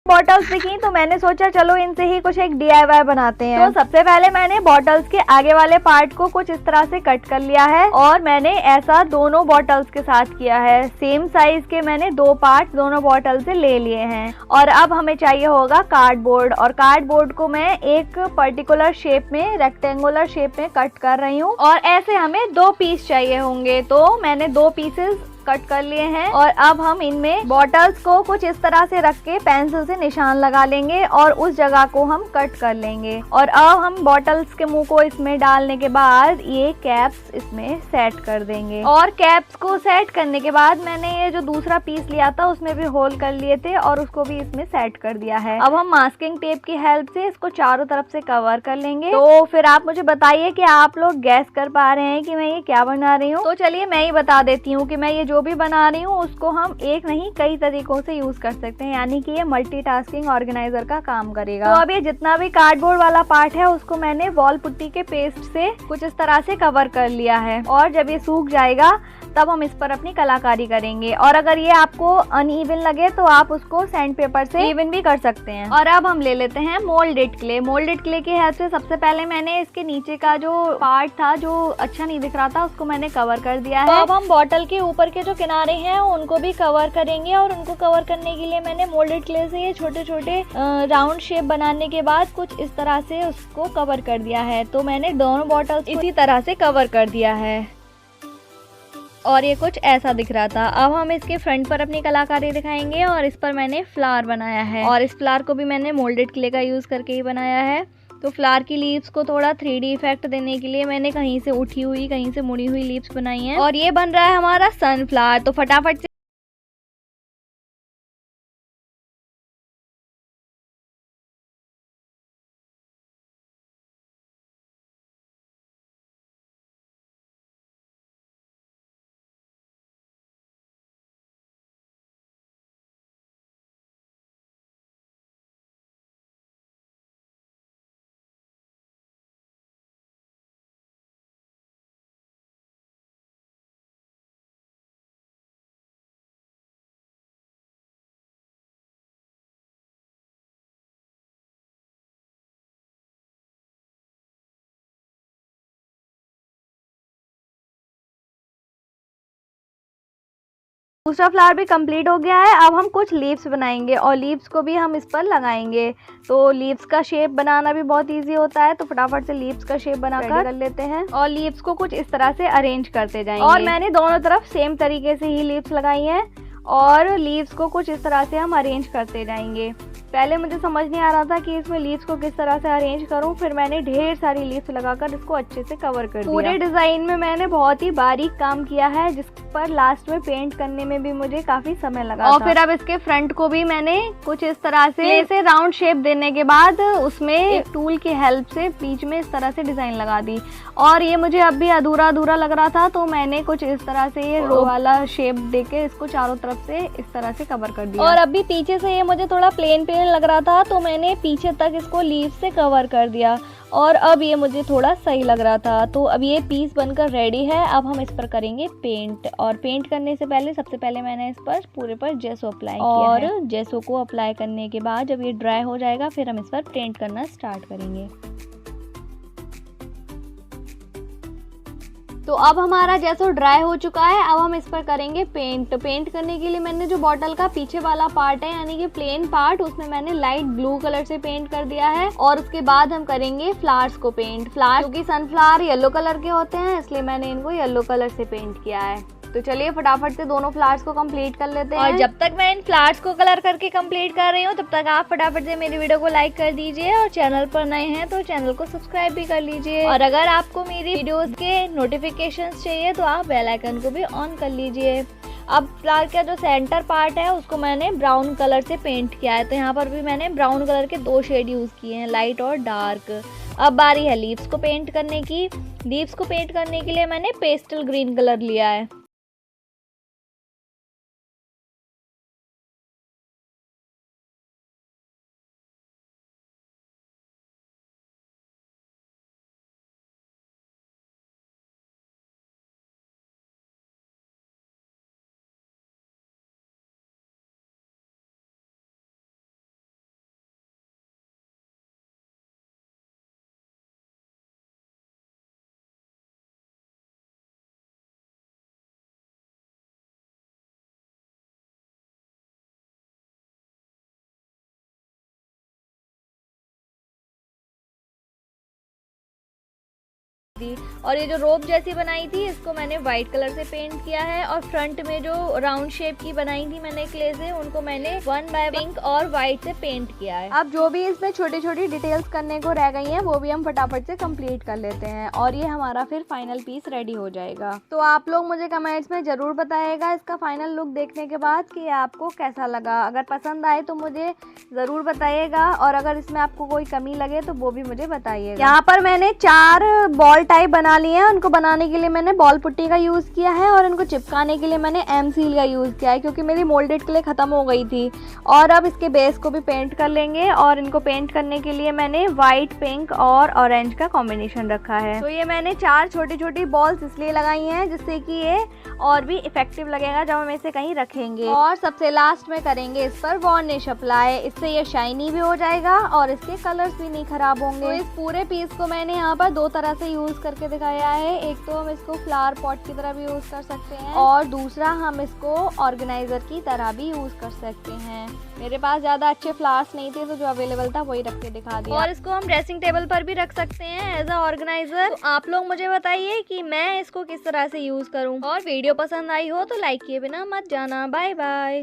Bottles दिखी तो मैंने सोचा चलो इनसे ही कुछ एक DIY बनाते हैं। तो सबसे पहले मैंने बॉटल्स के आगे वाले पार्ट को कुछ इस तरह से कट कर लिया है और मैंने ऐसा दोनों बॉटल्स के साथ किया है। सेम साइज के मैंने 2 पार्ट दोनों बॉटल से ले लिए हैं। और अब हमें चाहिए होगा कार्डबोर्ड, और कार्डबोर्ड को मैं एक पर्टिकुलर शेप में, रेक्टेंगुलर शेप में कट कर रही हूँ। और ऐसे हमें 2 पीस चाहिए होंगे, तो मैंने 2 पीसेस कट कर लिए हैं। और अब हम इनमें बॉटल्स को कुछ इस तरह से रख के पेंसिल से निशान लगा लेंगे और उस जगह को हम कट कर लेंगे। और अब हम बॉटल्स के मुंह को इसमें डालने के बाद ये कैप्स इसमें सेट कर देंगे। और कैप्स को सेट करने के बाद मैंने ये जो दूसरा पीस लिया था उसमें भी होल कर लिए थे और उसको भी इसमें सेट कर दिया है। अब हम मास्किंग टेप की हेल्प से इसको चारों तरफ से कवर कर लेंगे। तो फिर आप मुझे बताइए कि आप लोग गैस कर पा रहे हैं कि मैं ये क्या बना रही हूँ। तो चलिए मैं ही बता देती हूँ कि मैं ये जो भी बना रही हूँ उसको हम एक नहीं कई तरीकों से यूज कर सकते हैं, यानी कि ये मल्टीटास्किंग ऑर्गेनाइजर का काम करेगा। तो अब ये जितना भी कार्डबोर्ड वाला पार्ट है उसको मैंने वॉल पुट्टी के पेस्ट से कुछ इस तरह से कवर कर लिया है। और जब ये सूख जाएगा तब हम इस पर अपनी कलाकारी करेंगे। और अगर ये आपको अनइवन लगे तो आप उसको सैंड पेपर से इवन भी कर सकते हैं। और अब हम ले लेते हैं मोल्डेड क्ले। मोल्डेड क्ले की हेल्प से सबसे पहले मैंने इसके नीचे का जो पार्ट था जो अच्छा नहीं दिख रहा था उसको मैंने कवर कर दिया है। तो अब हम बॉटल के ऊपर के जो किनारे हैं उनको भी कवर करेंगे। और उनको कवर करने के लिए मैंने मोल्डेड क्ले से ये छोटे छोटे राउंड शेप बनाने के बाद कुछ इस तरह से उसको कवर कर दिया है। तो मैंने दोनों बॉटल्स इसी तरह से कवर कर दिया है और ये कुछ ऐसा दिख रहा था। अब हम इसके फ्रंट पर अपनी कलाकारी दिखाएंगे और इस पर मैंने फ्लावर बनाया है। और इस फ्लावर को भी मैंने मोल्डेड क्ले का यूज करके ही बनाया है। तो फ्लावर की लीव्स को थोड़ा 3D इफेक्ट देने के लिए मैंने कहीं से उठी हुई कहीं से मुड़ी हुई लीव्स बनाई हैं। और ये बन रहा है हमारा सनफ्लावर। तो फटाफट से दूसरा फ्लावर भी कंप्लीट हो गया है। अब हम कुछ लीव्स बनाएंगे और लीव्स को भी हम इस पर लगाएंगे। तो लीव्स का शेप बनाना भी बहुत इजी होता है। तो फटाफट से लीव्स का शेप बनाकर कर लेते हैं और लीव्स को कुछ इस तरह से अरेंज करते जाएंगे। और मैंने दोनों तरफ सेम तरीके से ही लीव्स लगाई हैं और लीव्स को कुछ इस तरह से हम अरेंज करते जाएंगे। पहले मुझे समझ नहीं आ रहा था कि इसमें लीव्स को किस तरह से अरेंज करूं, फिर मैंने ढेर सारी लीव्स लगाकर इसको अच्छे से कवर कर दिया। पूरे डिजाइन में मैंने बहुत ही बारीक काम किया है जिस पर लास्ट में पेंट करने में भी मुझे काफी समय लगा और फिर अब इसके फ्रंट को भी मैंने कुछ इस तरह से राउंड शेप देने के बाद उसमें एक टूल की हेल्प से बीच में इस तरह से डिजाइन लगा दी। और ये मुझे अब भी अधूरा अधूरा लग रहा था तो मैंने कुछ इस तरह से ये रो वाला शेप देके इसको चारों तरफ से इस तरह से कवर कर दिया। और अभी पीछे से ये मुझे थोड़ा प्लेन लग रहा था तो मैंने पीछे तक इसको लीव से कवर कर दिया और अब ये मुझे थोड़ा सही लग रहा था। तो अब ये पीस बनकर रेडी है। अब हम इस पर करेंगे पेंट। और पेंट करने से पहले सबसे पहले मैंने इस पर पूरे पर जेसो अप्लाई किया है। और जेसो को अप्लाई करने के बाद जब ये ड्राई हो जाएगा फिर हम इस पर पेंट करना स्टार्ट करेंगे। तो अब हमारा जेसो ड्राई हो चुका है। अब हम इस पर करेंगे पेंट। पेंट करने के लिए मैंने जो बॉटल का पीछे वाला पार्ट है यानी कि प्लेन पार्ट उसमें मैंने लाइट ब्लू कलर से पेंट कर दिया है। और उसके बाद हम करेंगे फ्लावर्स को पेंट। फ्लावर्स क्योंकि सनफ्लावर येलो कलर के होते हैं इसलिए मैंने इनको येलो कलर से पेंट किया है। तो चलिए फटाफट से दोनों फ्लावर्स को कंप्लीट कर लेते हैं। और जब तक मैं इन फ्लावर्स को कलर करके कंप्लीट कर रही हूँ तब तक आप फटाफट से मेरी वीडियो को लाइक कर दीजिए और चैनल पर नए हैं तो चैनल को सब्सक्राइब भी कर लीजिए। और अगर आपको मेरी वीडियोस के नोटिफिकेशंस चाहिए तो आप बेल आइकन को भी ऑन कर लीजिए। अब फ्लावर का जो सेंटर पार्ट है उसको मैंने ब्राउन कलर से पेंट किया है। तो यहाँ पर भी मैंने ब्राउन कलर के 2 शेड यूज किए हैं, लाइट और डार्क। अब बारी है लीव्स को पेंट करने की। लीव्स को पेंट करने के लिए मैंने पेस्टल ग्रीन कलर लिया है। दी। और ये जो रोप जैसी बनाई थी इसको मैंने व्हाइट कलर से पेंट किया है, और फ्रंट में जो राउंड शेप की बनाई थी मैंने क्ले से, उनको मैंने 1 बाय पिंक और व्हाइट से पेंट किया है। अब जो भी इसमें छोटी छोटी डिटेल्स करने को रह गई हैं वो भी हम फटाफट से कंप्लीट कर लेते हैं, और ये हमारा फिर फाइनल पीस रेडी हो जाएगा। तो आप लोग मुझे कमेंट्स में जरूर बताइएगा इसका फाइनल लुक देखने के बाद कि आपको कैसा लगा। अगर पसंद आए तो मुझे ज़रूर बताइएगा, और अगर इसमें आपको कोई कमी लगे तो वो भी मुझे बताइएगा। यहाँ पर मैंने 4 बॉल टाइप बना लिए हैं। उनको बनाने के लिए मैंने बॉल पुट्टी का यूज़ किया है, और इनको चिपकाने के लिए मैंने एम सील का यूज़ किया है, क्योंकि मेरी मोल्डेड क्ले ख़त्म हो गई थी। और अब इसके बेस को भी पेंट कर लेंगे, और इनको पेंट करने के लिए मैंने वाइट, पिंक और ऑरेंज का कॉम्बिनेशन रखा है। तो ये मैंने 4 छोटी छोटी बॉल्स इसलिए लगाई हैं जिससे कि ये और भी इफेक्टिव लगेगा जब हम इसे कहीं रखेंगे। और सबसे लास्ट में करेंगे इस पर वार्निश अप्लाई, इससे ये शाइनी भी हो जाएगा और इसके कलर्स भी नहीं खराब होंगे। तो इस पूरे पीस को मैंने यहाँ पर 2 तरह से यूज करके दिखाया है। एक तो हम इसको फ्लावर पॉट की तरह भी यूज कर सकते हैं, और दूसरा हम इसको ऑर्गेनाइजर की तरह भी यूज कर सकते हैं। मेरे पास ज्यादा अच्छे फ्लावर्स नहीं थे तो जो अवेलेबल था वही रख के दिखा दिया। और इसको हम ड्रेसिंग टेबल पर भी रख सकते हैं एज अ ऑर्गेनाइजर। तो आप लोग मुझे बताइए कि मैं इसको किस तरह से यूज करूँ, और वीडियो पसंद आई हो तो लाइक किए बिना मत जाना। Bye bye.